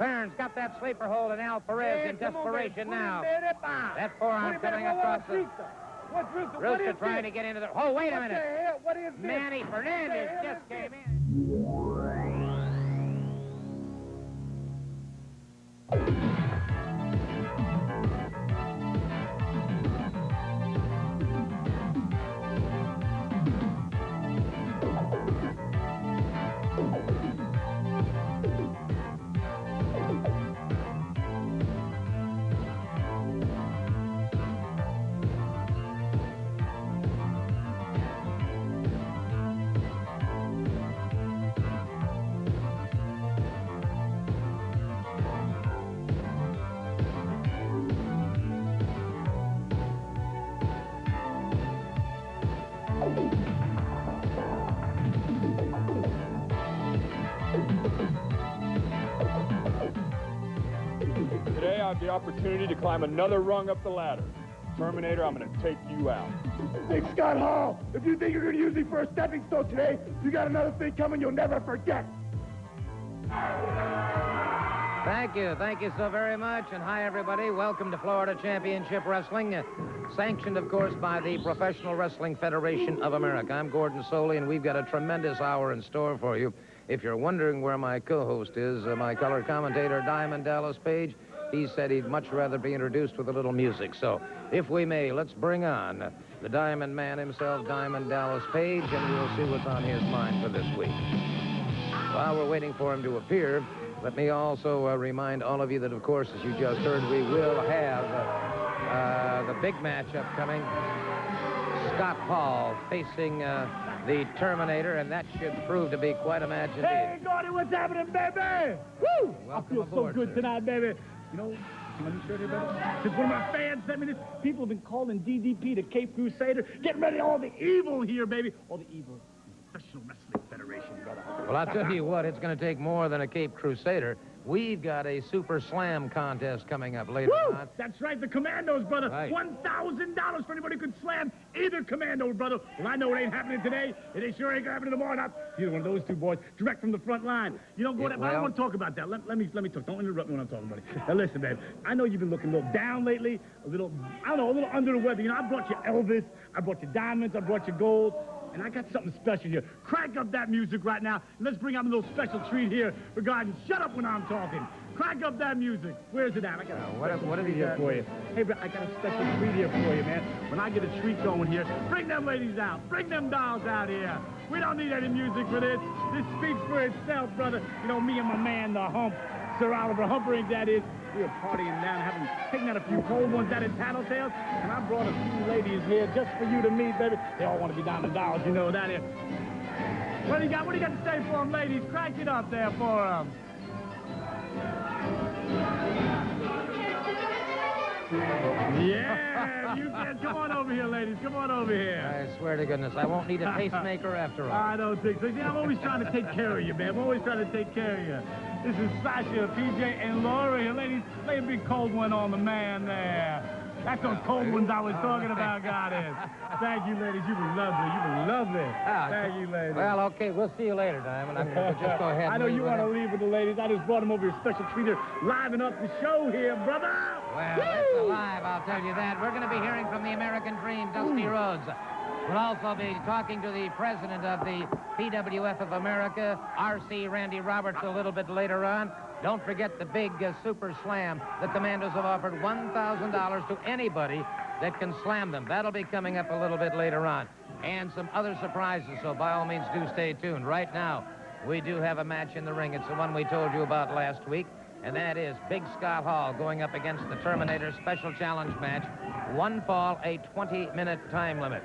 Perrin's got that sleeper hold, and Al Perez in desperation now. That forearm coming across the... Rooster trying to get into the... Oh, wait a minute. What is this? Manny Fernandez just came in. Today I have the opportunity to climb another rung up the ladder. Terminator, I'm going to take you out. Big Scott Hall, if you think you're going to use me for a stepping stone today, you got another thing coming you'll never forget. Thank you so very much, and hi everybody. Welcome to Florida Championship Wrestling, sanctioned of course by the Professional Wrestling Federation of America. I'm Gordon Soley, and we've got a tremendous hour in store for you. If you're wondering where my co-host is, my color commentator Diamond Dallas Page, he said he'd much rather be introduced with a little music. So if we may, let's bring on the Diamond Man himself, Diamond Dallas Page, and we'll see what's on his mind for this week. While we're waiting for him to appear, let me also remind all of you that, of course, as you just heard, we will have the big match upcoming. Scott Hall facing the Terminator, and that should prove to be quite a match indeed. Hey, Gordy, what's happening, baby? Woo! Welcome I feel aboard, so good sir. tonight, baby. You know, let me show you, baby. Since one of my fans sent me this, people have been calling DDP the Cape Crusader. Getting ready, all the evil here, baby. All the evil. Professional Wrestling Federation, brother. Well, I'll tell you what, it's going to take more than a Cape Crusader. We've got a Super Slam contest coming up later Woo! on. That's right, the Commandos, brother. Right. $1,000 for anybody who could slam either Commando, brother. Well, I know it ain't happening today. It ain't sure ain't gonna happen tomorrow. Not either one of those two boys, direct from the front line. You know, Gordon, I don't want to talk about that. Let me talk. Don't interrupt me when I'm talking, buddy. Now, listen, man. I know you've been looking a little down lately, a little under the weather. You know, I brought you Elvis, I brought you diamonds, I brought you gold. And I got something special here. Crank up that music right now. And let's bring out a little special treat here regarding shut up when I'm talking. Crank up that music. Where's it at? I got What have you here got? for you. Hey, bro, I got a special treat here for you, man. When I get a treat going here, bring them ladies out. Bring them dolls out here. We don't need any music for this. This speaks for itself, brother. You know, me and my man, the Hump, Sir Oliver Humperdinck, that is. We were partying down, taking out a few cold ones out in Tattletales, and I brought a few ladies here just for you to meet, baby. They all want to be diamond dolls, you know that here. What do you got to say for them, ladies? Crank it up there for them. Yeah, you can. Come on over here, ladies. Come on over here. I swear to goodness, I won't need a pacemaker after all. I don't think so. See, I'm always trying to take care of you, man. I'm always trying to take care of you. This is Sasha, PJ, and Lori. Ladies, lay a big cold one on the man there. That's those cold ones I was talking about, goddess. Thank you, ladies. You were lovely. You were lovely. Thank you, ladies. Well, okay, we'll see you later, Diamond. I'm going to just go ahead and I know you leave want to with it. leave with the ladies. I just brought them over here, special treater, liven up the show here, brother. Well, it's alive, I'll tell you that. We're going to be hearing from the American Dream, Dusty Rhodes. We'll also be talking to the president of the PWF of America, R.C. Randy Roberts, a little bit later on. Don't forget the big Super Slam. The Commandos have offered $1,000 to anybody that can slam them. That'll be coming up a little bit later on. And some other surprises, so by all means do stay tuned. Right now, we do have a match in the ring. It's the one we told you about last week, and that is Big Scott Hall going up against the Terminator Special Challenge match. One fall, a 20-minute time limit.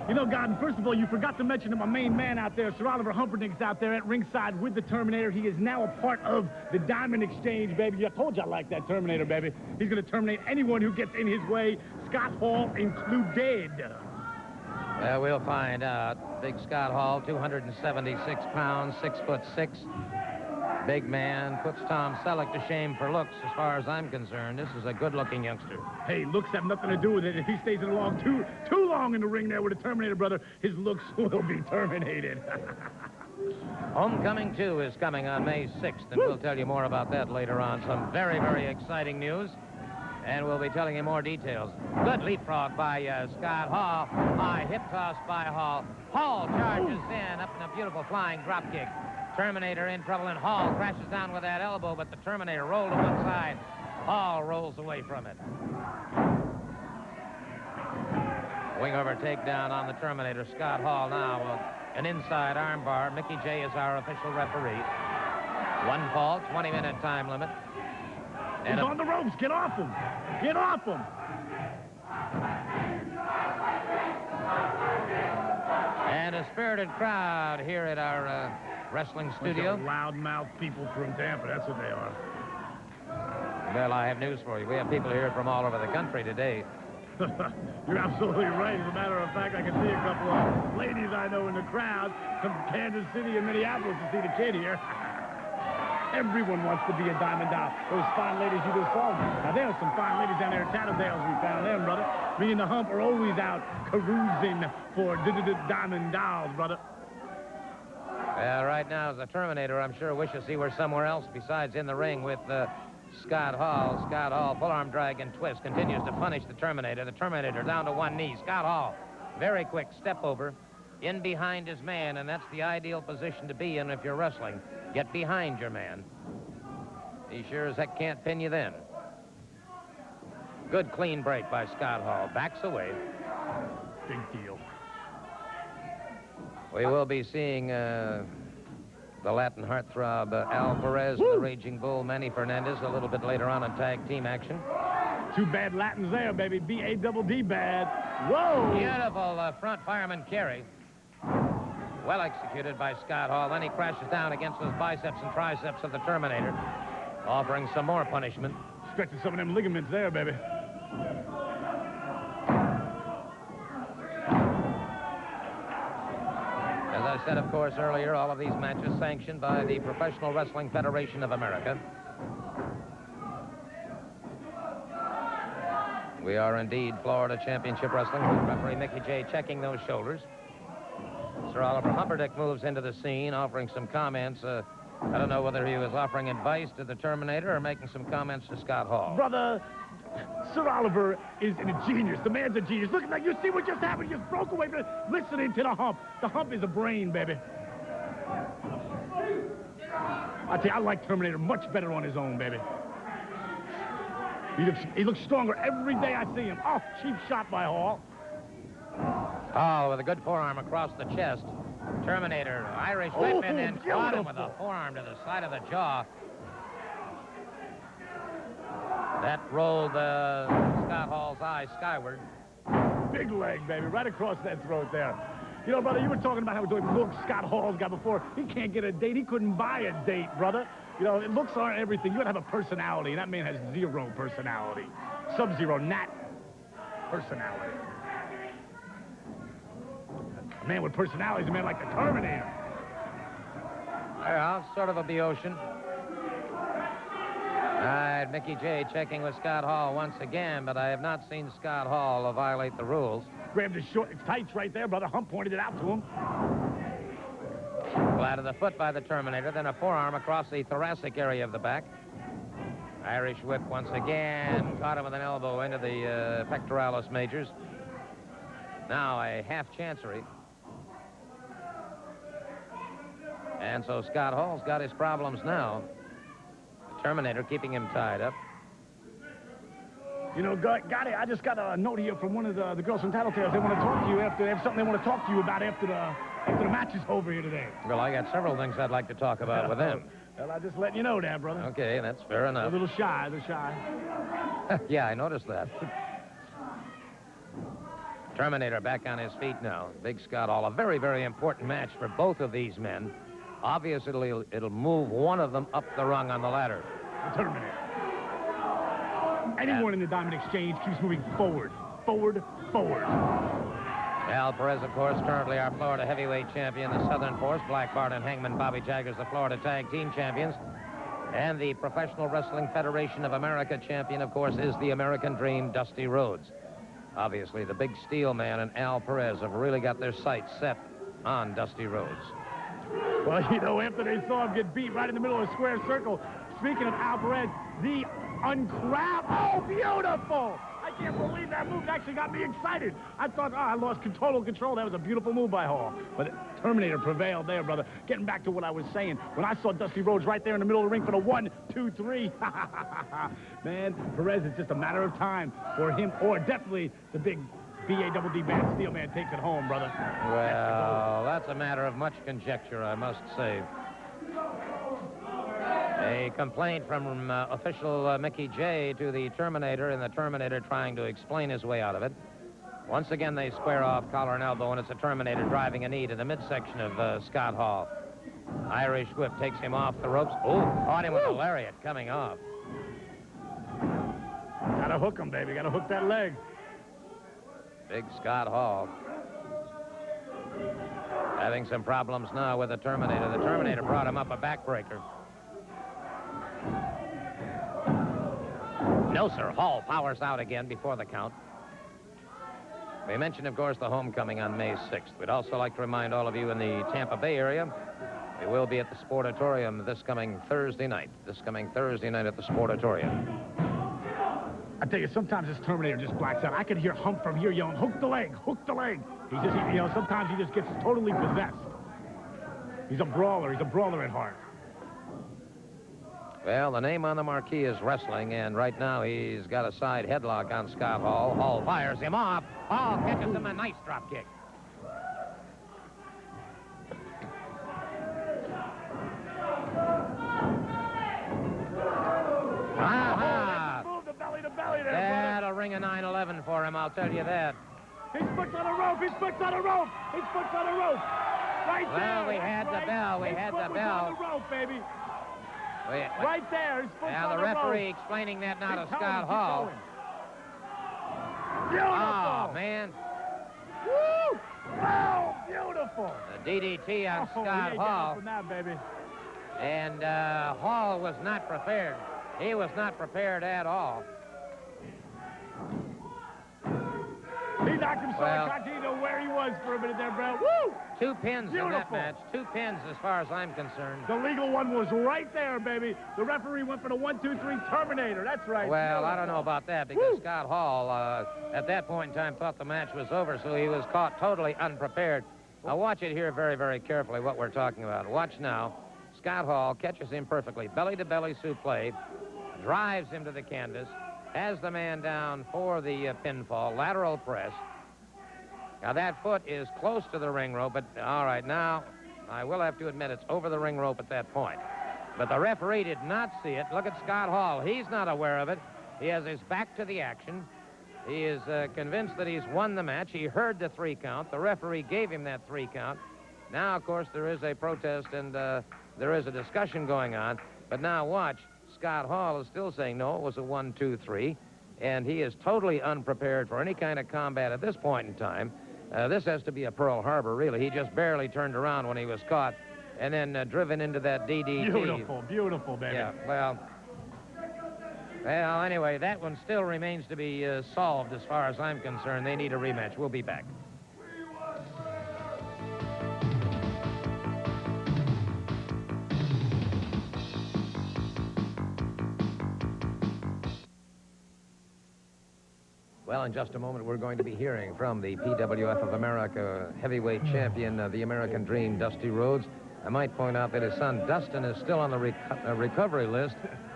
You know, Gordon, first of all, you forgot to mention that my main man out there, Sir Oliver Humperdinck's out there at ringside with the Terminator. He is now a part of the Diamond Exchange, baby. I told you I like that Terminator, baby. He's going to terminate anyone who gets in his way, Scott Hall included. Well, we'll find out. Big Scott Hall, 276 pounds, 6'6". Big man, puts Tom Selleck to shame for looks, as far as I'm concerned. This is a good-looking youngster. Hey, looks have nothing to do with it. If he stays too long in the ring there with the Terminator, brother, his looks will be terminated. Homecoming 2 is coming on May 6th, and we'll tell you more about that later on. Some very, very exciting news, and we'll be telling you more details. Good leapfrog by Scott Hall. High hip toss by Hall. Hall charges in up in a beautiful flying drop kick. Terminator in trouble, and Hall crashes down with that elbow, but the Terminator rolled to one side. Hall rolls away from it. Wing over takedown on the Terminator. Scott Hall now an inside armbar. Mickey J is our official referee. One fall, 20-minute time limit. And he's on the ropes. Get off him. Get off him. And a spirited crowd here at our wrestling studio. Loudmouth people from Tampa. That's what they are. Well, I have news for you. We have people here from all over the country today. You're absolutely right. As a matter of fact, I can see a couple of ladies I know in the crowd from Kansas City and Minneapolis to see the kid here. Everyone wants to be a Diamond Doll. Those fine ladies you just saw. Now, there are some fine ladies down there at Tattletales. We found them, brother. Me and the Hump are always out carousing for Diamond Dolls, brother. Right now, the Terminator, I'm sure, wishes he were somewhere else besides in the ring with Scott Hall. Scott Hall, full arm drag and twist, continues to punish the Terminator. The Terminator down to one knee. Scott Hall, very quick step over, in behind his man, and that's the ideal position to be in if you're wrestling. Get behind your man. He sure as heck can't pin you then. Good clean break by Scott Hall. Backs away. Big deal. We will be seeing the Latin heartthrob Al Perez and the Raging Bull Manny Fernandez a little bit later on in tag team action. Two bad Latins there, baby. B-A-double-D bad. Whoa! Beautiful front fireman carry. Well executed by Scott Hall. Then he crashes down against those biceps and triceps of the Terminator, offering some more punishment. Stretching some of them ligaments there, baby. As I said, of course, earlier, all of these matches sanctioned by the Professional Wrestling Federation of America. We are indeed Florida Championship Wrestling, with referee Mickey J checking those shoulders. Sir Oliver Humperdick moves into the scene, offering some comments. I don't know whether he was offering advice to the Terminator or making some comments to Scott Hall. Brother, Sir Oliver is a genius. The man's a genius. Look at that. You see what just happened? He just broke away from it. Listening to the Hump. The Hump is a brain, baby. I tell you, I like Terminator much better on his own, baby. He looks stronger every day I see him. Oh, cheap shot by Hall. Hall with a good forearm across the chest. Terminator, Irish whip, and then caught him with a forearm to the side of the jaw. That rolled Scott Hall's eye skyward. Big leg, baby, right across that throat there. You know, brother, you were talking about how good looks Scott Hall's got before. He can't get a date. He couldn't buy a date, brother. You know, looks aren't everything. You gotta have a personality, and that man has zero personality. Sub-zero, not personality. A man with personality is a man like the Terminator. Well, sort of a Boeotian. All right, Mickey J checking with Scott Hall once again, but I have not seen Scott Hall violate the rules. Grabbed his short tights right there, brother. Hump pointed it out to him. Flat of the foot by the Terminator, then a forearm across the thoracic area of the back. Irish whip once again. Caught him with an elbow into the pectoralis majors. Now a half chancery. And so Scott Hall's got his problems now. The Terminator keeping him tied up. You know, Gotti, I just got a note here from one of the girls from Tattletales. They want to talk to you after. They have something they want to talk to you about after the match is over here today. Well, I got several things I'd like to talk about with them. Well, I just letting you know that, brother. Okay, that's fair enough. A little shy, they're shy. Yeah, I noticed that. Terminator back on his feet now. Big Scott Hall. A very, very important match for both of these men. Obviously, it'll move one of them up the rung on the ladder. The Terminator. Anyone in the Diamond Exchange keeps moving forward. Forward, forward. Al Perez, of course, currently our Florida heavyweight champion. The Southern Force, Black Bart and Hangman Bobby Jaggers, the Florida tag team champions. And the Professional Wrestling Federation of America champion, of course, is the American Dream, Dusty Rhodes. Obviously, the big steel man and Al Perez have really got their sights set on Dusty Rhodes. Well, you know, after they saw him get beat right in the middle of the square circle, speaking of Al Perez, the uncrab. Oh, beautiful! I can't believe that move actually got me excited. I thought, I lost total control. That was a beautiful move by Hall. But Terminator prevailed there, brother. Getting back to what I was saying, when I saw Dusty Rhodes right there in the middle of the ring for the 1, 2, 3. Man, Perez, it's just a matter of time for him, or definitely the big B-A-double-D band steel man takes it home, brother. Well, that's a matter of much conjecture, I must say. A complaint from official Mickey J to the Terminator, and the Terminator trying to explain his way out of it. Once again, they square off collar and elbow, and it's a Terminator driving a knee to the midsection of Scott Hall. Irish whip takes him off the ropes. Oh, caught him with a lariat coming off. Gotta hook him, baby. Gotta hook that leg. Big Scott Hall. Having some problems now with the Terminator. The Terminator brought him up a backbreaker. No, sir. Hall powers out again before the count. We mentioned, of course, the homecoming on May 6th. We'd also like to remind all of you in the Tampa Bay area, we will be at the Sportatorium this coming Thursday night. At the Sportatorium. I tell you, sometimes this Terminator just blacks out. I could hear Hump from here yelling, hook the leg, hook the leg. He just, you know, sometimes he just gets totally possessed. He's a brawler at heart. Well, the name on the marquee is wrestling, and right now he's got a side headlock on Scott Hall. Hall fires him off. Hall catches him a nice drop kick. Move the belly to belly there, That'll ring a 9/11 for him, I'll tell you that. His foot's on a rope. His foot's on a rope. His foot's on a rope. Right there. Well, we had the bell. We had the bell. On the rope, baby. Right there. His foot's now on the the rope. referee explaining that now to Scott Hall. Beautiful. Oh, man. Woo! Wow, beautiful. The DDT on Scott Hall. From that, baby. And Hall was not prepared. He was not prepared at all. He knocked him so incognito where he was for a minute there, bro. Woo! 2 pins in that match. 2 pins as far as I'm concerned. The legal one was right there, baby. The referee went for the 1, 2, 3 Terminator. That's right. Well, I don't know about that because Scott Hall, at that point in time, thought the match was over, so he was caught totally unprepared. Now, watch it here very, very carefully, what we're talking about. Watch now. Scott Hall catches him perfectly. Belly-to-belly suplex, drives him to the canvas, has the man down for the pinfall, lateral press. Now, that foot is close to the ring rope, but all right, now, I will have to admit it's over the ring rope at that point. But the referee did not see it. Look at Scott Hall. He's not aware of it. He has his back to the action. He is convinced that he's won the match. He heard the 3 count. The referee gave him that 3 count. Now, of course, there is a protest and there is a discussion going on. But now, watch. Scott Hall is still saying, no, it was a 1, 2, 3. And he is totally unprepared for any kind of combat at this point in time. This has to be a Pearl Harbor, really. He just barely turned around when he was caught and then driven into that DDT. Beautiful, beautiful, baby. Yeah, well, anyway, that one still remains to be solved as far as I'm concerned. They need a rematch. We'll be back. Well, in just a moment, we're going to be hearing from the PWF of America heavyweight champion of the American Dream, Dusty Rhodes. I might point out that his son, Dustin, is still on the recovery list,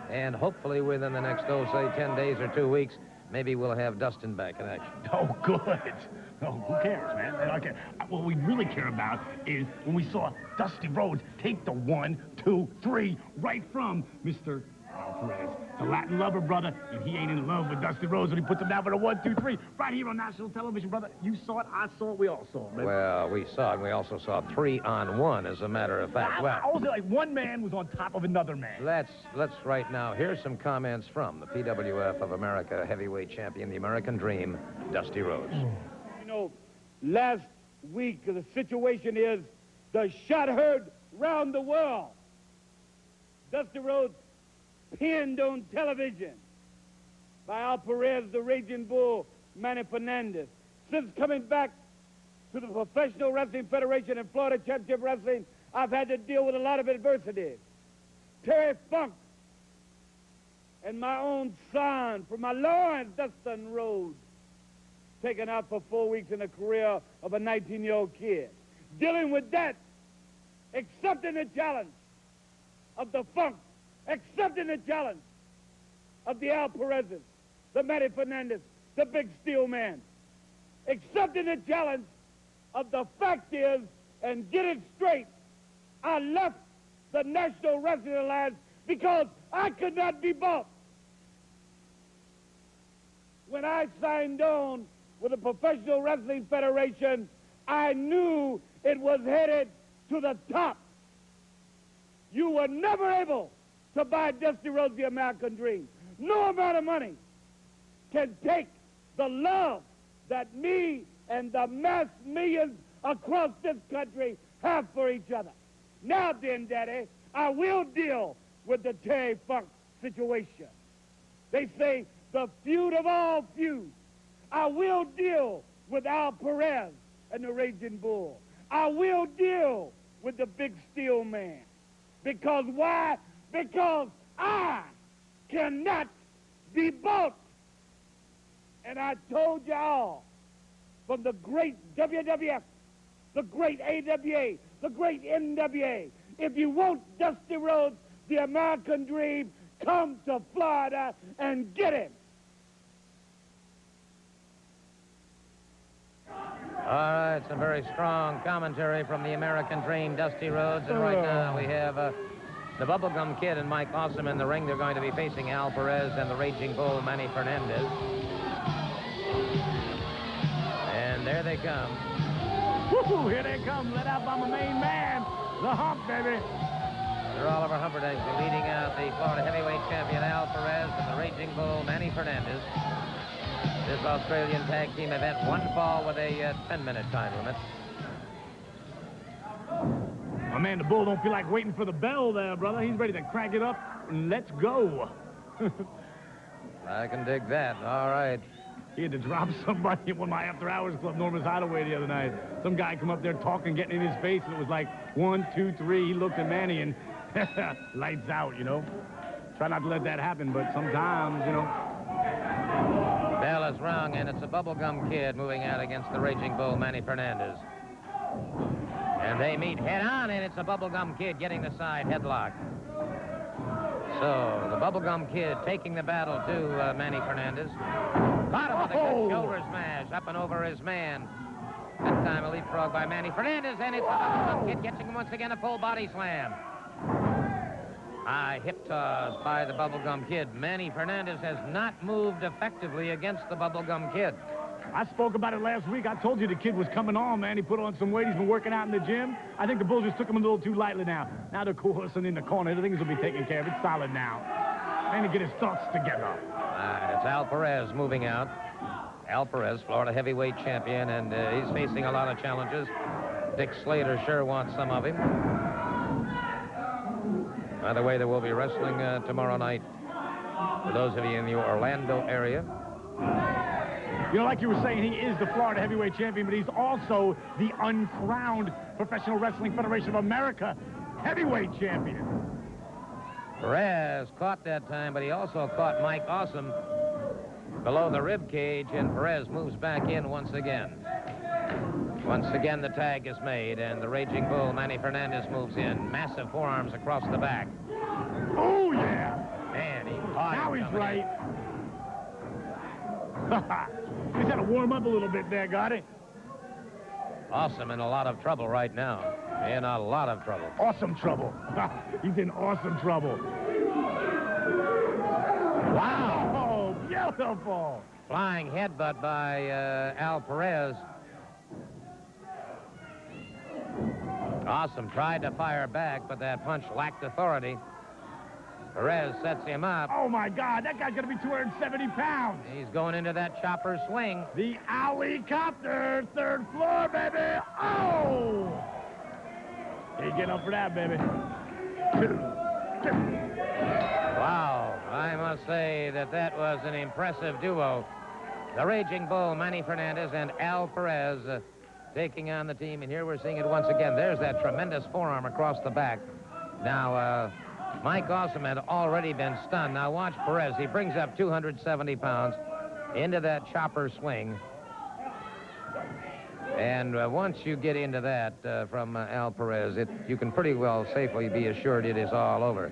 and hopefully within the next, say 10 days or 2 weeks, maybe we'll have Dustin back in action. Oh, good. Oh, who cares, man? Okay. What we really care about is when we saw Dusty Rhodes take the 1, 2, 3 right from Mr. Perez, the Latin lover, brother, and he ain't in love with Dusty Rhodes when he puts him down for the 1, 2, 3 right here on national television, brother. You saw it, I saw it, we all saw it, man. Well, we saw it, and we also saw 3-on-1, as a matter of fact. Well, I was like one man was on top of another man. Let's right now, here's some comments from the PWF of America heavyweight champion, the American Dream, Dusty Rhodes. You know, last week the situation is the shot heard round the world. Dusty Rhodes pinned on television by Al Perez, the Raging Bull, Manny Fernandez. Since coming back to the Professional Wrestling Federation and Florida Championship Wrestling, I've had to deal with a lot of adversity. Terry Funk and my own son from my loins, Dustin Rhodes, taken out for 4 weeks in the career of a 19-year-old kid. Dealing with that, accepting the challenge of the Funk, accepting the challenge of the Al Perez's, the Manny Fernandez, the Big Steel Man, accepting the challenge of the fact is, and get it straight, I left the National Wrestling Alliance because I could not be bought. When I signed on with the Professional Wrestling Federation, I knew it was headed to the top. You were never able to buy Dusty Rhodes the American Dream. No amount of money can take the love that me and the mass millions across this country have for each other. Now then, Daddy, I will deal with the Terry Funk situation. They say the feud of all feuds. I will deal with Al Perez and the Raging Bull. I will deal with the Big Steel Man. Because why? Because I cannot be bought. And I told y'all, from the great WWF, the great AWA, the great NWA, if you want Dusty Rhodes, the American Dream, come to Florida and get him. All right, some very strong commentary from the American Dream, Dusty Rhodes. And right now we have the Bubblegum Kid and Mike Awesome in the ring. They're going to be facing Al Perez and the Raging Bull, Manny Fernandez. And there they come. Woo-hoo, here they come. Let out by my main man, the Hump, baby. They're Oliver Humperdinck leading out the Florida heavyweight champion Al Perez and the Raging Bull, Manny Fernandez. This Australian tag team event, one fall with a 10-minute time limit. My man, the Bull don't feel like waiting for the bell there, brother. He's ready to crank it up and let's go. I can dig that. All right. He had to drop somebody at one of my after-hours club, Norman's Hideaway, the other night. Some guy come up there talking, getting in his face, and it was like 1, 2, 3. He looked at Manny and lights out, you know. Try not to let that happen, but sometimes, you know. Bell is rung, and it's a Bubblegum Kid moving out against the Raging Bull, Manny Fernandez. And they meet head-on, and it's a Bubblegum Kid getting the side headlock. So, the Bubblegum Kid taking the battle to Manny Fernandez. Caught him with a good shoulder smash up and over his man. That time a leapfrog by Manny Fernandez, and it's the Bubblegum Kid catching him once again, a full body slam. High hip toss by the Bubblegum Kid. Manny Fernandez has not moved effectively against the Bubblegum Kid. I spoke about it last week. I told you the kid was coming on, man. He put on some weight. He's been working out in the gym. I think the Bulls just took him a little too lightly now. Now they're coercing in the corner. Things will be taken care of. It's solid now. Man, to get his thoughts together. It's Al Perez moving out. Al Perez, Florida heavyweight champion, and he's facing a lot of challenges. Dick Slater sure wants some of him. By the way, there will be wrestling tomorrow night for those of you in the Orlando area. You know, like you were saying, he is the Florida heavyweight champion, but he's also the uncrowned Professional Wrestling Federation of America heavyweight champion. Perez caught that time, but he also caught Mike Awesome below the rib cage, and Perez moves back in once again. Once again, the tag is made, and the Raging Bull, Manny Fernandez, moves in. Massive forearms across the back. Oh, yeah. Man, he caught him. Now he's right. He's had to warm up a little bit there, got it? Awesome in a lot of trouble right now. In a lot of trouble. Awesome trouble. He's in awesome trouble. Wow. Oh, beautiful. Flying headbutt by Al Perez. Awesome tried to fire back, but that punch lacked authority. Perez sets him up. Oh, my God. That guy's going to be 270 pounds. He's going into that chopper swing. The Alley-copter, third floor, baby. Oh! He get up for that, baby. Wow. I must say that was an impressive duo. The Raging Bull, Manny Fernandez, and Al Perez taking on the team, and here we're seeing it once again. There's that tremendous forearm across the back. Now, Mike Awesome had already been stunned. Now watch Perez. He brings up 270 pounds into that chopper swing. And once you get into that from Al Perez, you can pretty well safely be assured it is all over.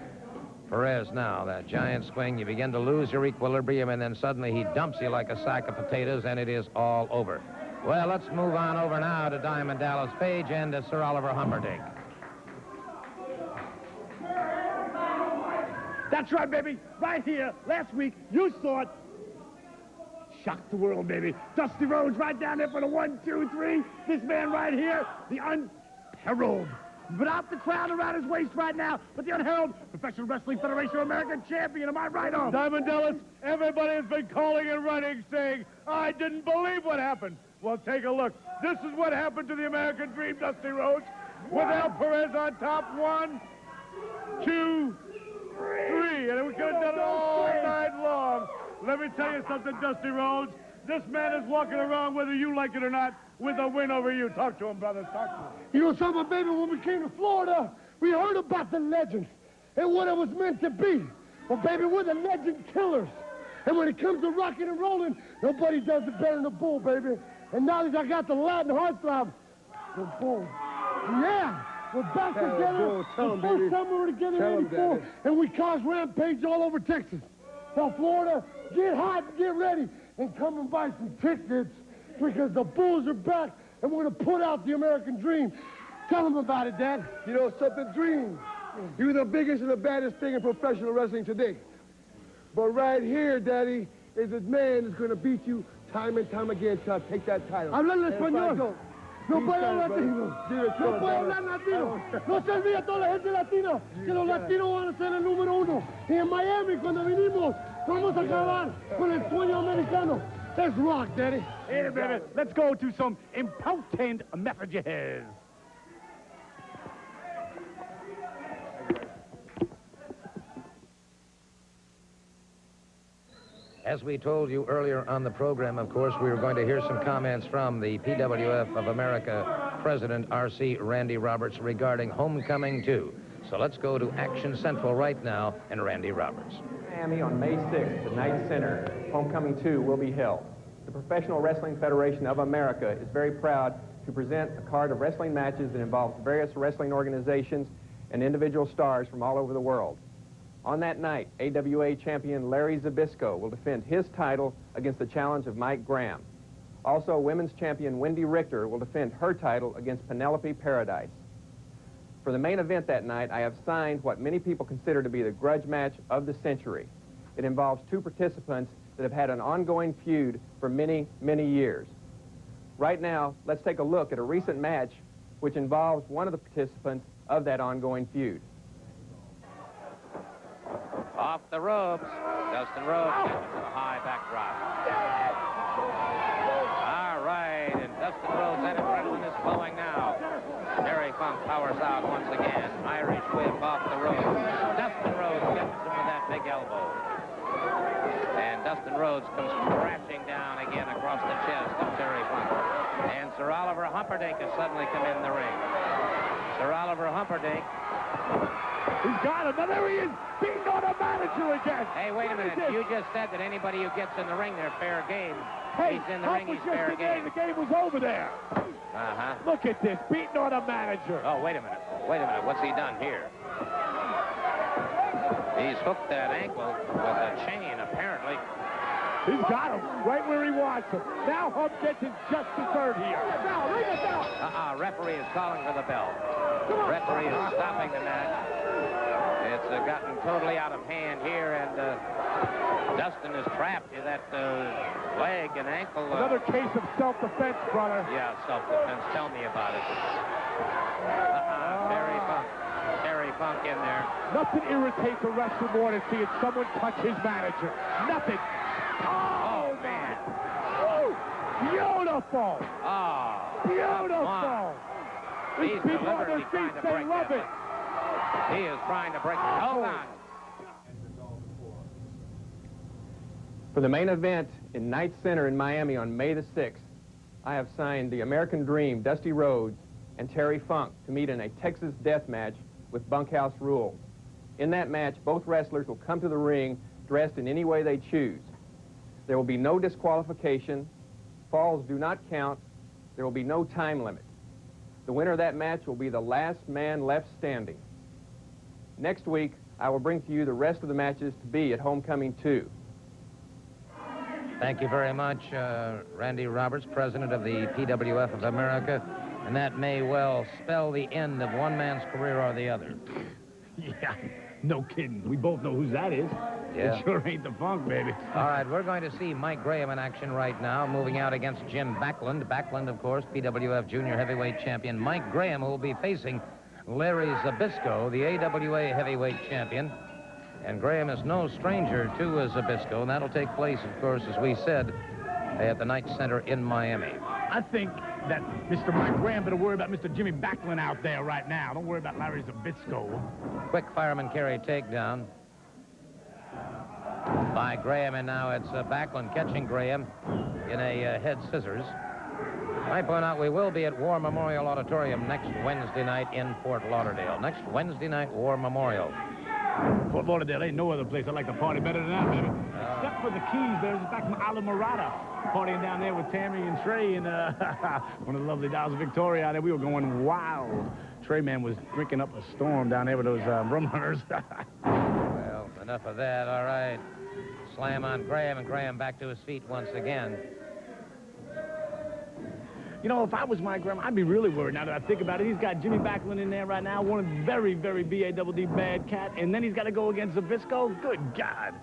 Perez now, that giant swing, you begin to lose your equilibrium, and then suddenly he dumps you like a sack of potatoes, and it is all over. Well, let's move on over now to Diamond Dallas Page and to Sir Oliver Humperdinck. That's right, baby. Right here, last week, you saw it. Shocked the world, baby. Dusty Rhodes right down there for the 1, 2, 3. This man right here, the unheralded, without the crown around his waist right now, but the unheralded Professional Wrestling Federation of America champion. Am I right on? Diamond Dallas, everybody has been calling and running, saying, I didn't believe what happened. Well, take a look. This is what happened to the American Dream, Dusty Rhodes. With Al Perez on top, 1, 2, 3. And we could have done it all night long. Let me tell you something, Dusty Rhodes. This man is walking around, whether you like it or not, with a win over you. Talk to him, brother. Talk to him. You know something, baby? When we came to Florida, we heard about the legend and what it was meant to be. Well, baby, we're the legend killers. And when it comes to rocking and rolling, nobody does it better than the Bull, baby. And now that I got the Latin heartthrob, the Bull. Yeah, we're back together. The first time we were together in 84, and we caused rampage all over Texas. Now, Florida, get hot and get ready and come and buy some tickets because the Bulls are back and we're going to put out the American Dream. Tell them about it, Dad. You know something, Dream? You're the biggest and the baddest thing in professional wrestling today. But right here, Daddy, is a man that's going to beat you time and time again till I take that title. Habla español. No puedo hablar latino. No puedo hablar latino. No se olvide a toda la gente latina que los latinos van a ser el número 1. Y en Miami, cuando vinimos, vamos a acabar con el sueño americano. Let's rock, Daddy. Hey, baby, let's go to some important messages. As we told you earlier on the program, of course, we were going to hear some comments from the PWF of America President R.C. Randy Roberts regarding Homecoming 2. So let's go to Action Central right now and Randy Roberts. Miami on May 6th, the Knight Center, Homecoming 2 will be held. The Professional Wrestling Federation of America is very proud to present a card of wrestling matches that involves various wrestling organizations and individual stars from all over the world. On that night, AWA champion Larry Zbyszko will defend his title against the challenge of Mike Graham. Also, women's champion Wendy Richter will defend her title against Penelope Paradise. For the main event that night, I have signed what many people consider to be the grudge match of the century. It involves 2 participants that have had an ongoing feud for many, many years. Right now, let's take a look at a recent match which involves one of the participants of that ongoing feud. Off the ropes, Dustin Rhodes gets a high backdrop. All right, and Dustin Rhodes, that adrenaline is flowing now. Terry Funk powers out once again. Irish whip off the ropes. Dustin Rhodes gets him with that big elbow. And Dustin Rhodes comes crashing down again across the chest of Terry Funk. And Sir Oliver Humperdinck has suddenly come in the ring. Sir Oliver Humperdinck. He's got him. Now there he is, beating on a manager again. Hey, wait a minute. You just said that anybody who gets in the ring, they're fair game. Hey, he's in the ring, he's fair game. The game was over there. Uh-huh. Look at this, beating on a manager. Oh, wait a minute. Wait a minute. What's he done here? He's hooked that ankle with a chain, apparently. He's got him right where he wants him. Now Hump gets his just dessert here. Ring it down. Referee is calling for the bell. Referee is stopping the match. It's gotten totally out of hand here, and Dustin is trapped in that leg and ankle. Another case of self-defense, brother. Yeah, self-defense. Tell me about it. Terry Funk in there. Nothing irritates a wrestler more than seeing someone touch his manager. Nothing. Oh man. Woo! Beautiful. Oh. Beautiful. He's deliberately trying to break love that. it. He is trying to break it. Hold on. For the main event in Knight Center in Miami on May the 6th, I have signed the American Dream, Dusty Rhodes, and Terry Funk to meet in a Texas death match with bunkhouse rules. In that match, both wrestlers will come to the ring dressed in any way they choose. There will be no disqualification. Falls do not count. There will be no time limit. The winner of that match will be the last man left standing. Next week, I will bring to you the rest of the matches to be at Homecoming 2. Thank you very much, Randy Roberts, president of the PWF of America. And that may well spell the end of one man's career or the other. Yeah, no kidding. We both know who that is. Yeah. It sure ain't the Funk, baby. All right, we're going to see Mike Graham in action right now, moving out against Jim Backlund. Backlund, of course, PWF Junior Heavyweight Champion. Mike Graham, who will be facing Larry Zbyszko, the AWA Heavyweight Champion. And Graham is no stranger to Zbyszko, and that'll take place, of course, as we said, at the Knight Center in Miami. I think that Mr. Mike Graham better worry about Mr. Jimmy Backlund out there right now. Don't worry about Larry Zbyszko. Quick fireman carry takedown by Graham, and now it's Backlund catching Graham in a head scissors. I point out we will be at War Memorial Auditorium next Wednesday night in Fort Lauderdale. Next Wednesday night, War Memorial. Fort Lauderdale ain't no other place I like to party better than that, baby. Except for the Keys, baby. It's back from Isla Morada. Partying down there with Tammy and Trey and one of the lovely dolls of Victoria out there. We were going wild. Trey, man, was drinking up a storm down there with those rum runners. Well, enough of that. All right. Slam on Graham, and Graham back to his feet once again. You know, if I was Mike Graham, I'd be really worried now that I think about it. He's got Jimmy Backlund in there right now, one very, very B-A-D-D bad cat, and then he's got to go against Zbyszko. Good God.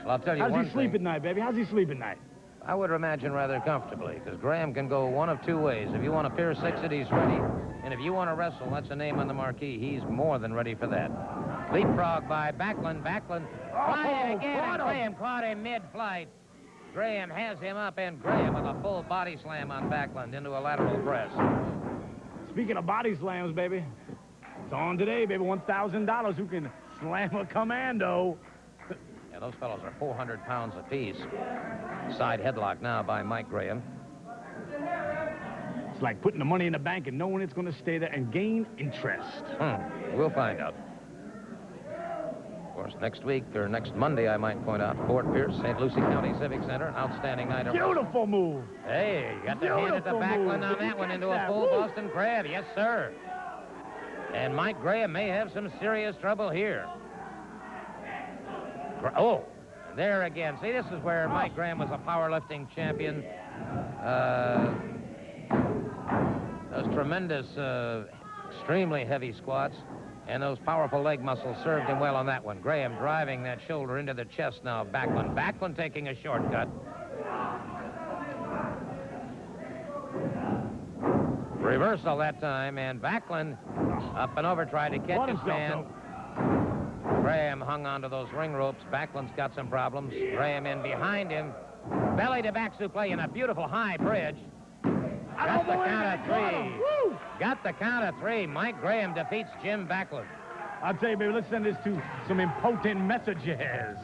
Well, I'll tell you one thing. How's he sleep at night, baby? How's he sleep at night? I would imagine rather comfortably, because Graham can go one of two ways. If you want to Pier 6 it, he's ready. And if you want to wrestle, that's a name on the marquee. He's more than ready for that. Leapfrog by Backlund. Backlund flying again, and Graham caught him mid-flight. Graham has him up, and Graham with a full body slam on Backlund into a lateral press. Speaking of body slams, baby, it's on today, baby. $1,000. Who can slam a commando? Yeah, those fellows are 400 pounds apiece. Side headlock now by Mike Graham. It's like putting the money in the bank and knowing it's going to stay there and gain interest. We'll find out. Of course, next week, or next Monday, I might point out, Fort Pierce, St. Lucie County Civic Center, an outstanding night of Beautiful move. Hey, you got the hand at the Backlund on that one into a full Boston Crab. Yes, sir. And Mike Graham may have some serious trouble here. Oh, there again. See, this is where Mike Graham was a powerlifting champion. Those tremendous, extremely heavy squats. And those powerful leg muscles served him well on that one. Graham driving that shoulder into the chest now of Backlund. Backlund taking a shortcut. Reversal that time, and Backlund up and over, tried to catch his man. Graham hung onto those ring ropes. Backlund's got some problems. Graham in behind him. Belly to back suplex in a beautiful high bridge. Got the count of three. Got the count of three. Mike Graham defeats Jim Backlund. I'll tell you, baby, let's send this to some important messages.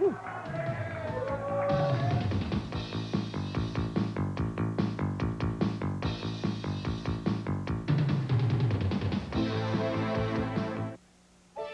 Woo.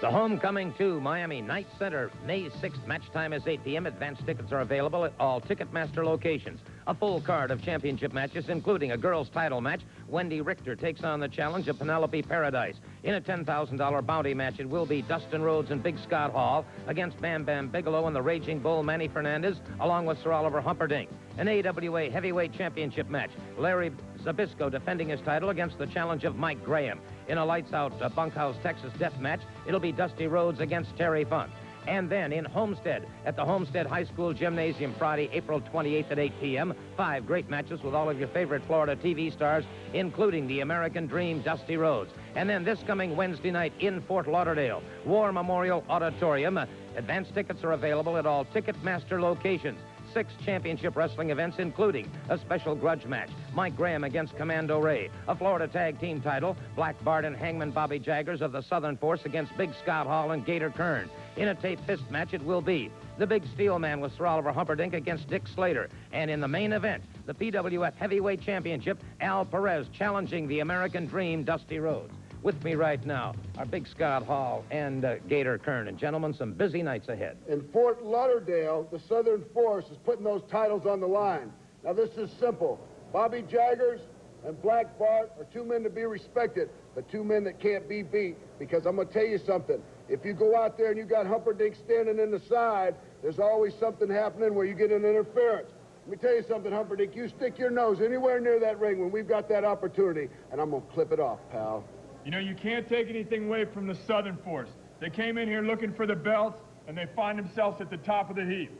The Homecoming 2, Miami Knight Center, May 6th. Match time is 8 p.m. Advanced tickets are available at all Ticketmaster locations. A full card of championship matches, including a girls' title match. Wendy Richter takes on the challenge of Penelope Paradise. In a $10,000 bounty match, it will be Dustin Rhodes and Big Scott Hall against Bam Bam Bigelow and the Raging Bull Manny Fernandez, along with Sir Oliver Humperdinck. An AWA heavyweight championship match. Larry Zbyszko defending his title against the challenge of Mike Graham. In a lights-out bunkhouse Texas death match, it'll be Dusty Rhodes against Terry Funk. And then in Homestead, at the Homestead High School Gymnasium, Friday, April 28th at 8 p.m., 5 great matches with all of your favorite Florida TV stars, including the American Dream, Dusty Rhodes. And then this coming Wednesday night in Fort Lauderdale, War Memorial Auditorium. Advanced tickets are available at all Ticketmaster locations. 6 championship wrestling events, including a special grudge match, Mike Graham against Commando Ray, a Florida tag team title, Black Bart and Hangman Bobby Jaggers of the Southern Force against Big Scott Hall and Gator Kern. In a tape fist match, it will be the Big Steel Man with Sir Oliver Humperdinck against Dick Slater. And in the main event, the PWF Heavyweight Championship, Al Perez challenging the American Dream, Dusty Rhodes. With me right now are Big Scott Hall and Gator Kern. And gentlemen, some busy nights ahead. In Fort Lauderdale, the Southern Force is putting those titles on the line. Now, this is simple. Bobby Jaggers and Black Bart are 2 men to be respected, but 2 men that can't be beat. Because I'm going to tell you something. If you go out there and you got Humperdinck standing in the side, there's always something happening where you get an interference. Let me tell you something, Humperdinck. You stick your nose anywhere near that ring when we've got that opportunity, and I'm going to clip it off, pal. You know, you can't take anything away from the Southern Force. They came in here looking for the belts, and they find themselves at the top of the heap.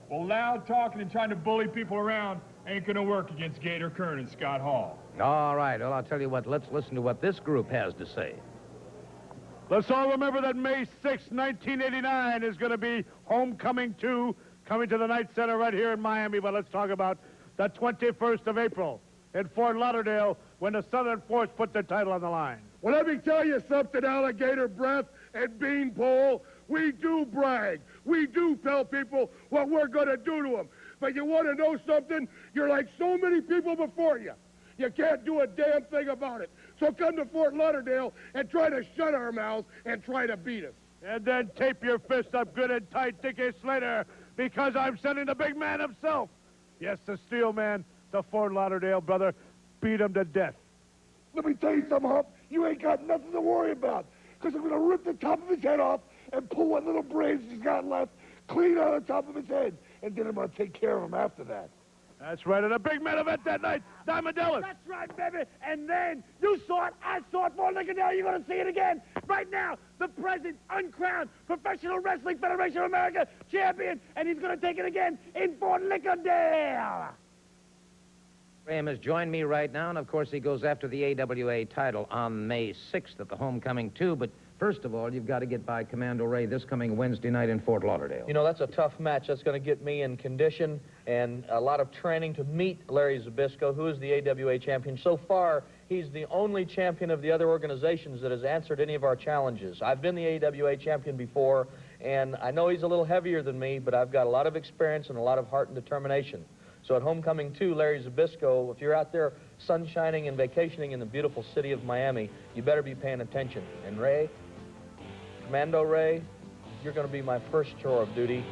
Well, loud talking and trying to bully people around ain't going to work against Gator Kern and Scott Hall. All right, well, I'll tell you what, let's listen to what this group has to say. Let's all remember that May 6, 1989 is going to be Homecoming 2 coming to the Night Center right here in Miami. But let's talk about the 21st of April in Fort Lauderdale when the Southern Force put their title on the line. Well, let me tell you something, Alligator Breath and Beanpole. We do brag. We do tell people what we're going to do to them. But you want to know something? You're like so many people before you. You can't do a damn thing about it. So come to Fort Lauderdale and try to shut our mouths and try to beat us. And then tape your fist up good and tight, Dickie Slater, because I'm sending the big man himself. Yes, the Steel Man, the Fort Lauderdale brother, beat him to death. Let me tell you something, Hump. You ain't got nothing to worry about, because I'm going to rip the top of his head off and pull what little brains he's got left clean out of the top of his head, and then I'm going to take care of him after that. That's right, at a big man event that night, Diamond Dallas. That's right, baby. And then you saw it, I saw it, Fort Lauderdale. You're going to see it again. Right now, the present uncrowned Professional Wrestling Federation of America champion, and he's going to take it again in Fort Lauderdale. Graham has joined me right now, and of course he goes after the AWA title on May 6th at the Homecoming 2. But first of all, you've got to get by Commando Ray this coming Wednesday night in Fort Lauderdale. You know, that's a tough match. That's going to get me in condition and a lot of training to meet Larry Zbyszko, who is the AWA champion. So far, he's the only champion of the other organizations that has answered any of our challenges. I've been the AWA champion before, and I know he's a little heavier than me, but I've got a lot of experience and a lot of heart and determination. So at Homecoming 2, Larry Zbyszko, if you're out there sunshining and vacationing in the beautiful city of Miami, you better be paying attention. And Ray, Commando Ray, you're going to be my first tour of duty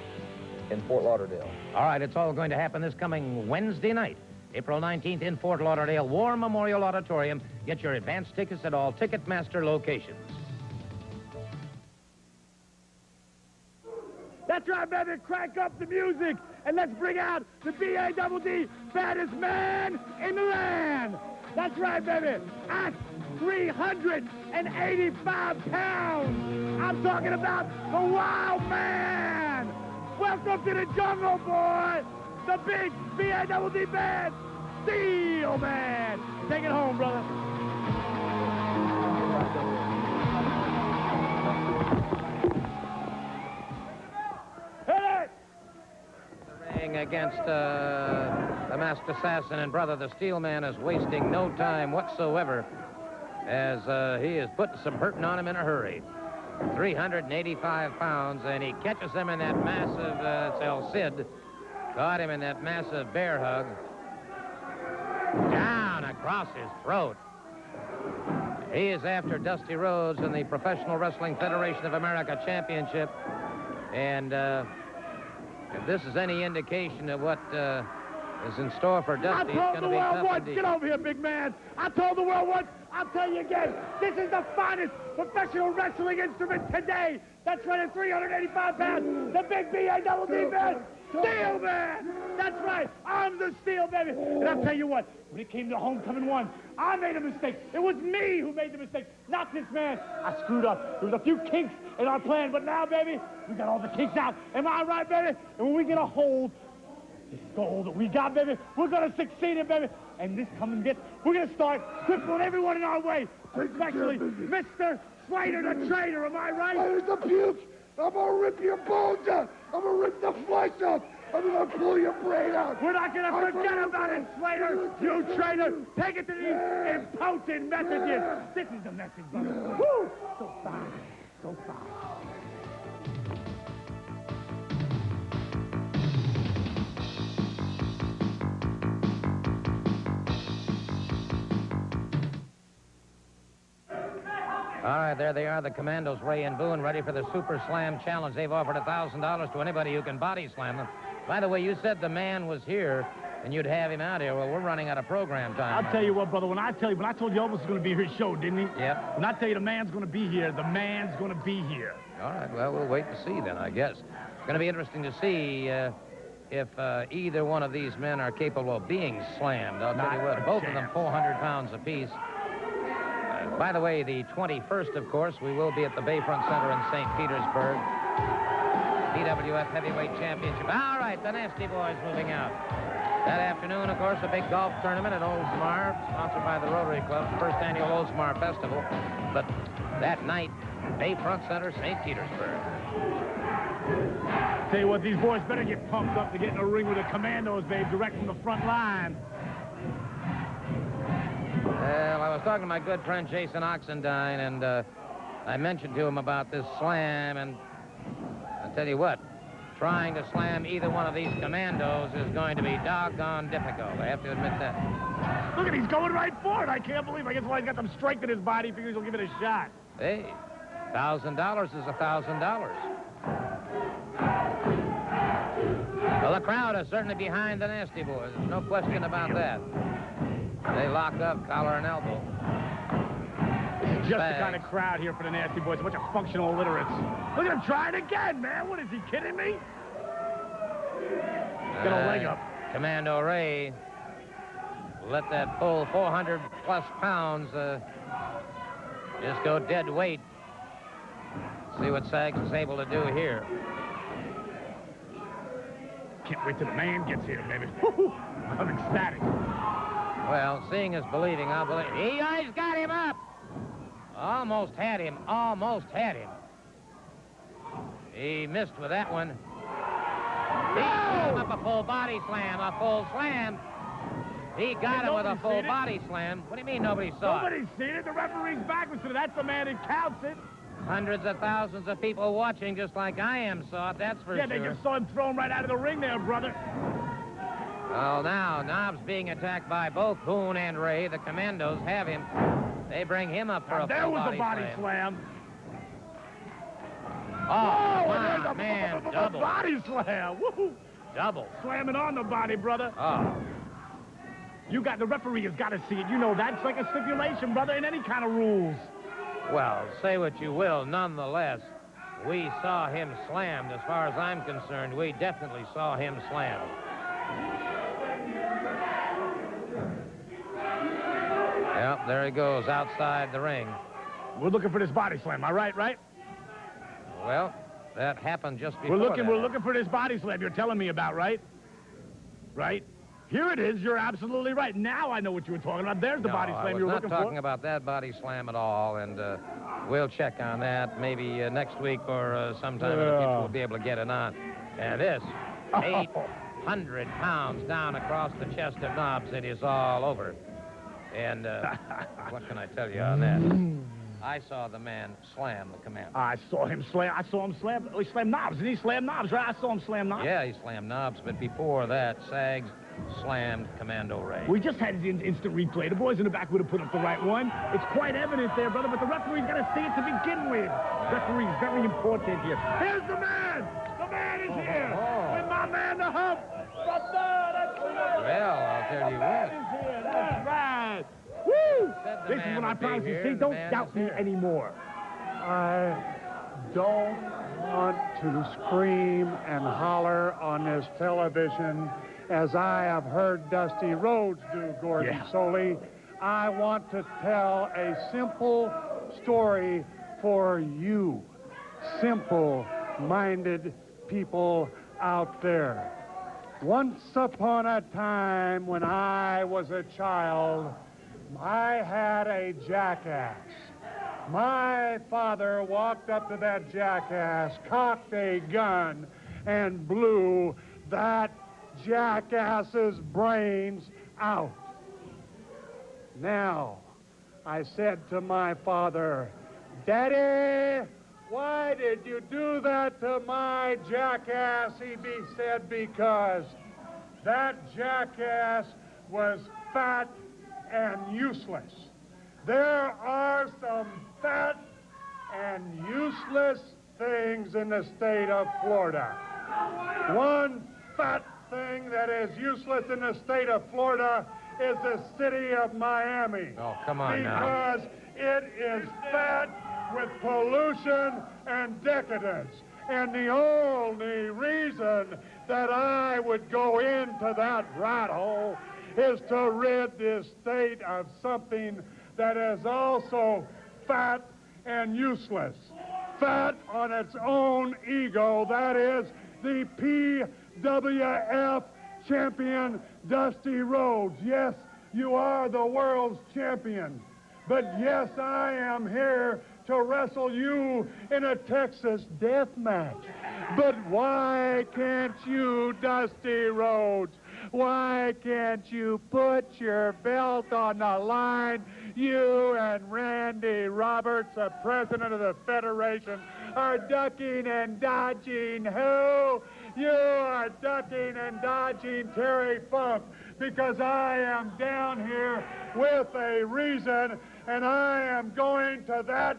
in Fort Lauderdale. All right, it's all going to happen this coming Wednesday night, April 19th in Fort Lauderdale, War Memorial Auditorium. Get your advance tickets at all Ticketmaster locations. That's right, baby. Crank up the music, and let's bring out the B.A.D.D. baddest man in the land. That's right, baby. At 385 pounds, I'm talking about the Wild Man. Welcome to the jungle, boy. The big B.A.D.D. band, Steel Man. Take it home, brother. Against the Masked Assassin, and brother, the Steel Man is wasting no time whatsoever as he is putting some hurting on him in a hurry. 385 pounds, and he catches him in that massive, it's El Cid, caught him in that massive bear hug. Down across his throat. He is after Dusty Rhodes in the Professional Wrestling Federation of America Championship, and if this is any indication of what is in store for Dusty, it's going to be tough indeed. Get over here, big man. I told the world once, I'll tell you again, this is the finest professional wrestling instrument today. That's right, at 385 pounds, the big B.A.D.D. man, Steel Man. That's right, I'm the Steel, baby. And I'll tell you what, when it came to Homecoming 1, I made a mistake. It was me who made the mistake, not this man. I screwed up. There was a few kinks in our plan, but now, baby, we got all the kinks out. Am I right, baby? And when we get a hold this gold that we got, baby, we're going to succeed it, baby. And this coming gets, we're going to start crippling everyone in our way, especially Mr. Slater the Traitor. Am I right? There's the puke. I'm going to rip your bones out. I'm going to rip the flesh out. I'm gonna pull your brain out. We're not going to forget about it, Slater. You traitor. Take it to these impotent messages. This is the message, brother. Woo! So fine. So fine. All right, there they are, the Commandos, Ray and Boone, ready for the Super Slam Challenge. They've offered $1,000 to anybody who can body slam them. By the way, you said the man was here, and you'd have him out here. Well, we're running out of program time. I'll tell you what, brother. When I told you Elvis was going to be here, show, didn't he? Yep. When I tell you the man's going to be here, the man's going to be here. All right, well, we'll wait and see then, I guess. It's going to be interesting to see if either one of these men are capable of being slammed. I'll tell you what, both of them 400 pounds apiece. By the way, the 21st, of course, we will be at the Bayfront Center in St. Petersburg. PWF Heavyweight Championship. All right, the Nasty Boys moving out. That afternoon, of course, a big golf tournament at Oldsmar, sponsored by the Rotary Club's first annual Oldsmar Festival. But that night, Bayfront Center, St. Petersburg. Tell you what, these boys better get pumped up to get in a ring with the Commandos, babe, direct from the front line. Well, I was talking to my good friend Jason Oxendine, and I mentioned to him about this slam, and I'll tell you what, trying to slam either one of these Commandos is going to be doggone difficult. I have to admit that. Look at, he's going right for it. I can't believe it. I guess why he's got some strength in his body. He figures he'll give it a shot. Hey, $1,000 is $1,000. Well, the crowd is certainly behind the Nasty Boys. There's no question about that. They lock up, collar and elbow. Just the kind of crowd here for the Nasty Boys. A bunch of functional illiterates. Look at him try it again, man. What, is he kidding me? Get a leg up. Commando Ray let that full 400-plus pounds just go dead weight. See what Sags is able to do here. Can't wait till the man gets here, baby. I'm ecstatic. Well, seeing is believing. I'll believe. He's got him up. Almost had him. Almost had him. He missed with that one. He got him up a full body slam. A full slam. He got him with a full body slam. What do you mean nobody saw it? Nobody's seen it. The referee's backwards, so that's the man that counts it. Hundreds of thousands of people watching just like I am saw it, that's for sure. Yeah, they just saw him throw him right out of the ring there, brother. Well, now, Knobs being attacked by both Boone and Ray. The Commandos have him. They bring him up for a full there was body a body slam. Oh, my man, double. Body slam. Woo-hoo. Double. Slamming on the body, brother. Oh. You got, the referee has got to see it. You know, that's like a stipulation, brother, in any kind of rules. Well, say what you will, nonetheless, we saw him slammed. As far as I'm concerned, we definitely saw him slammed. Yep, there he goes, outside the ring. We're looking for this body slam, all right, right? Well, that happened just before We're looking for this body slam you're telling me about, right? Right? Here it is. You're absolutely right. Now I know what you were talking about. There's the body slam you were looking for. I was not talking about that body slam at all, and we'll check on that maybe next week or sometime in the future we'll be able to get it on. And this, 800 pounds down across the chest of Knobs. It is all over. And what can I tell you on that? I saw the man slam the Commander. I saw him slam. Oh, he slammed Knobs. Did he slam Knobs, right? I saw him slam Knobs. Yeah, he slammed Knobs, but before that, Sags slammed Commando Ray. We just had his instant replay. The boys in the back would have put up the right one. It's quite evident there, brother, but the referee's got to see it to begin with. Referee's very important here. Here's the man! The man is here! With my man, the hump! Well, I'll tell you what. That's right! Woo! This is what I promise you. See, don't doubt me anymore. I don't want to scream and holler on this television as I have heard Dusty Rhodes do, Gordon Soley. I want to tell a simple story for you, simple-minded people out there. Once upon a time when I was a child, I had a jackass. My father walked up to that jackass, cocked a gun, and blew that jackass's brains out. Now, I said to my father, Daddy, why did you do that to my jackass? He said, because that jackass was fat and useless. There are some fat and useless things in the state of Florida. One fat thing that is useless in the state of Florida is the city of Miami. Oh, come on now. Because it is fat with pollution and decadence. And the only reason that I would go into that rat hole is to rid this state of something that is also fat and useless. Fat on its own ego, that is the PWF champion, Dusty Rhodes. Yes, you are the world's champion. But yes, I am here to wrestle you in a Texas death match. But why can't you, Dusty Rhodes? Why can't you put your belt on the line? You and Randy Roberts, the president of the Federation, are ducking and dodging who? You are ducking and dodging Terry Funk, because I am down here with a reason, and I am going to that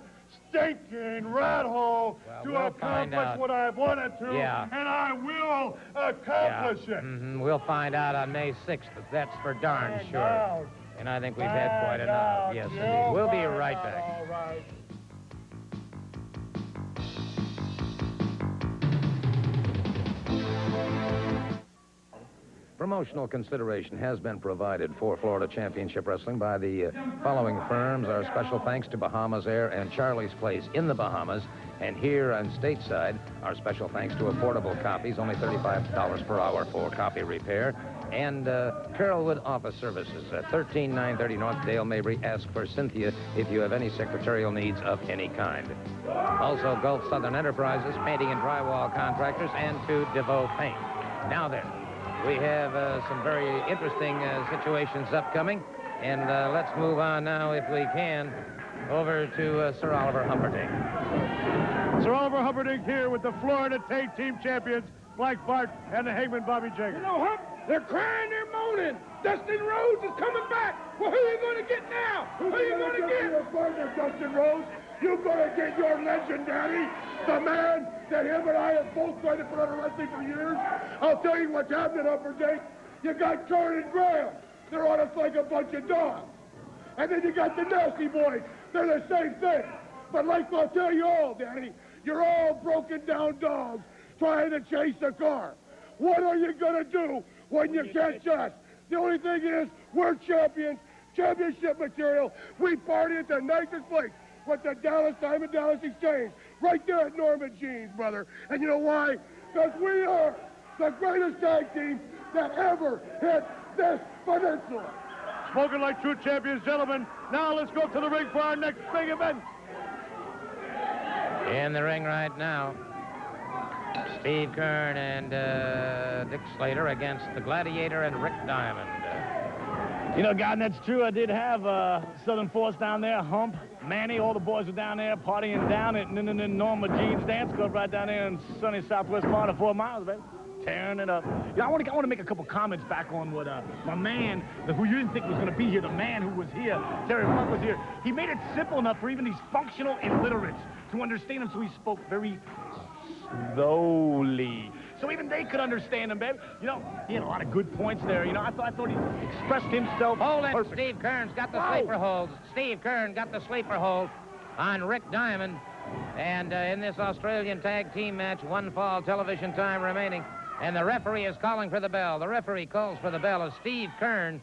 stinking rat hole to accomplish what I've wanted to, and I will accomplish it. We'll find out on May 6th. That's for darn sure. And I think we've had quite enough. Yes, indeed. We'll be right back. All right. Promotional consideration has been provided for Florida Championship Wrestling by the following firms. Our special thanks to Bahamas Air and Charlie's Place in the Bahamas. And here on stateside, our special thanks to Affordable Copies, only $35 per hour for copy repair. And Carrollwood Office Services at 13930 North Dale Mabry. Ask for Cynthia if you have any secretarial needs of any kind. Also, Gulf Southern Enterprises, painting and drywall contractors, and to DeVoe Paint. Now then, we have some very interesting situations upcoming, and let's move on now, if we can, over to Sir Oliver Humperdinck. Sir Oliver Humperdinck here with the Florida Tag Team Champions, Black Bart and the Hangman Bobby Jager. You know, Hump, they're crying, they're moaning. Dustin Rhodes is coming back. Well, who are you going to get now? Who are you going to get? Your partner, Dustin Rhodes. You're going to get your legendary, the man that him and I have both tried to put on wrestling for years. I'll tell you what's happening, Humperdinck. You got Kern and Graham. They're on us like a bunch of dogs. And then you got the Nasty Boys. They're the same thing. But like I'll tell you all, Daddy, you're all broken down dogs trying to chase the car. What are you going to do when you catch us? The only thing is, we're champions, championship material. We party at the nicest place with the Diamond Dallas Exchange, right there at Norman Jeans, brother. And you know why? Because we are the greatest tag team that ever hit this peninsula. Spoken like true champions, gentlemen. Now let's go to the ring for our next big event. In the ring right now, Steve Kern and Dick Slater against the Gladiator and Rick Diamond. You know, God, that's true. I did have Southern Force down there, Hump, Manny, all the boys were down there partying down at Norma Jean's Dance Club right down there in sunny southwest part of 4 miles, baby. Tearing it up. You know, I want to make a couple comments back on what my man, who you didn't think was going to be here, the man who was here, Terry Funk was here. He made it simple enough for even these functional illiterates to understand him, so he spoke very slowly. So even they could understand him, baby. You know, he had a lot of good points there. You know, I thought he expressed himself. Hold it. Perfect. Steve Kern's got the sleeper hold. Steve Kern got the sleeper hold on Rick Diamond. And in this Australian tag team match, 1 fall television time remaining. And the referee is calling for the bell. The referee calls for the bell as Steve Kern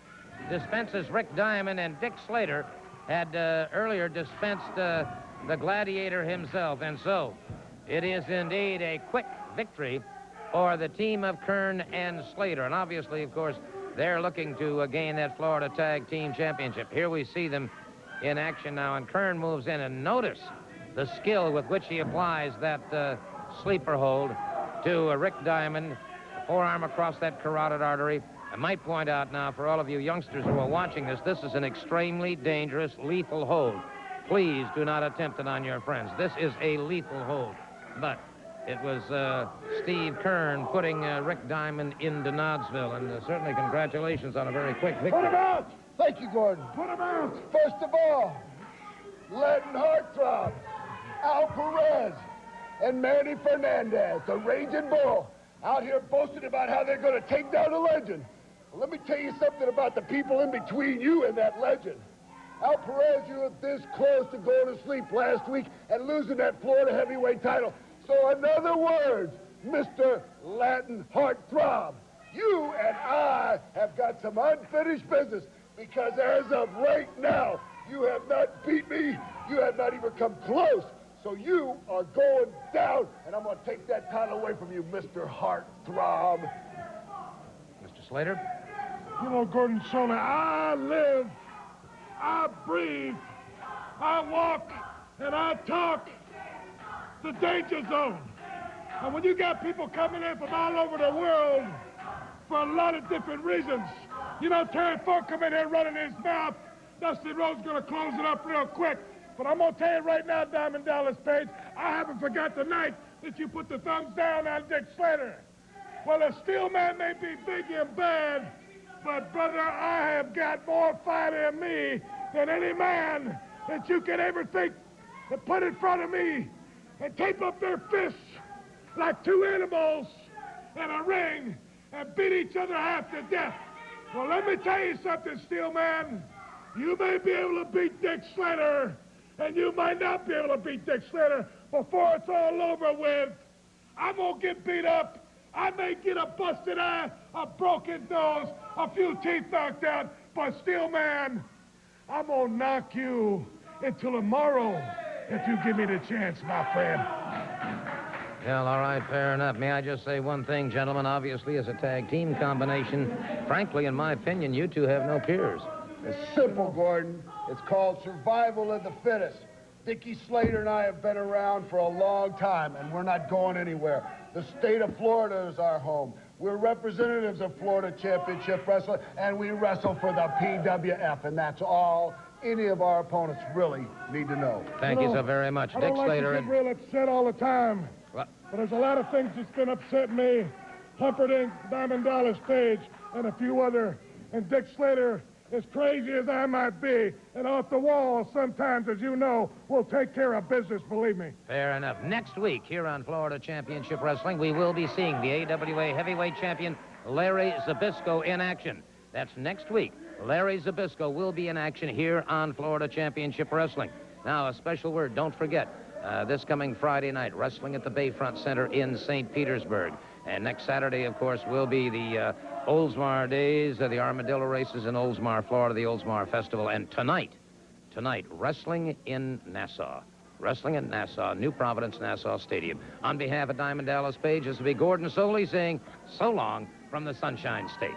dispenses Rick Diamond, and Dick Slater had earlier dispensed the Gladiator himself. And so it is indeed a quick victory for the team of Kern and Slater. And obviously, of course, they're looking to gain that Florida Tag Team Championship. Here we see them in action now, and Kern moves in, and notice the skill with which he applies that sleeper hold to Rick Diamond. forearm across that carotid artery. I might point out now, for all of you youngsters who are watching this, this is an extremely dangerous, lethal hold. Please do not attempt it on your friends. This is a lethal hold. But it was Steve Kern putting Rick Diamond into Knoxville, and certainly congratulations on a very quick victory. Put him out! Thank you, Gordon. Put him out! First of all, Latin Heartthrob, Al Perez, and Manny Fernandez, the Raging Bull, out here boasting about how they're going to take down a legend. Well, let me tell you something about the people in between you and that legend. Al Perez, you were this close to going to sleep last week and losing that Florida heavyweight title. So in other words, Mr. Latin Heartthrob, you and I have got some unfinished business, because as of right now, you have not beat me. You have not even come close. So you are going down, and I'm going to take that title away from you, Mr. Heartthrob. Mr. Slater? You know, Gordon Solie, I live, I breathe, I walk, and I talk the danger zone. And when you got people coming in from all over the world for a lot of different reasons, you know, Terry Funk come in here running his mouth, Dusty Rhodes going to close it up real quick. But I'm going to tell you right now, Diamond Dallas Page, I haven't forgot the night that you put the thumbs down on Dick Slater. Well, the steel man may be big and bad, but, brother, I have got more fight in me than any man that you could ever think to put in front of me and tape up their fists like two animals in a ring and beat each other half to death. Well, let me tell you something, steel man. You may be able to beat Dick Slater, and you might not be able to beat Dick Slater before it's all over with. I'm going to get beat up. I may get a busted eye, a broken nose, a few teeth knocked out, but steel man, I'm going to knock you until tomorrow if you give me the chance, my friend. Well, all right, fair enough. May I just say one thing, gentlemen? Obviously, as a tag team combination, frankly, in my opinion, you two have no peers. It's simple, Gordon. It's called survival of the fittest. Dickie Slater and I have been around for a long time, and we're not going anywhere. The state of Florida is our home. We're representatives of Florida Championship Wrestling, and we wrestle for the PWF, and that's all any of our opponents really need to know. Thank you so very much. I Dick don't like Slater to and... get real upset all the time. What? But there's a lot of things that's been upsetting me. Humperdinck, Diamond Dallas Page, and a few other. And Dick Slater, as crazy as I might be, and off the wall sometimes, as you know, will take care of business, believe me. Fair enough. Next week, here on Florida Championship Wrestling, we will be seeing the AWA heavyweight champion, Larry Zbyszko, in action. That's next week. Larry Zbyszko will be in action here on Florida Championship Wrestling. Now, a special word, don't forget, this coming Friday night, wrestling at the Bayfront Center in St. Petersburg. And next Saturday, of course, will be the Oldsmar Days, the Armadillo Races in Oldsmar, Florida, the Oldsmar Festival. And tonight, wrestling in Nassau. Wrestling in Nassau, New Providence, Nassau Stadium. On behalf of Diamond Dallas Page, this will be Gordon Solie saying so long from the Sunshine State.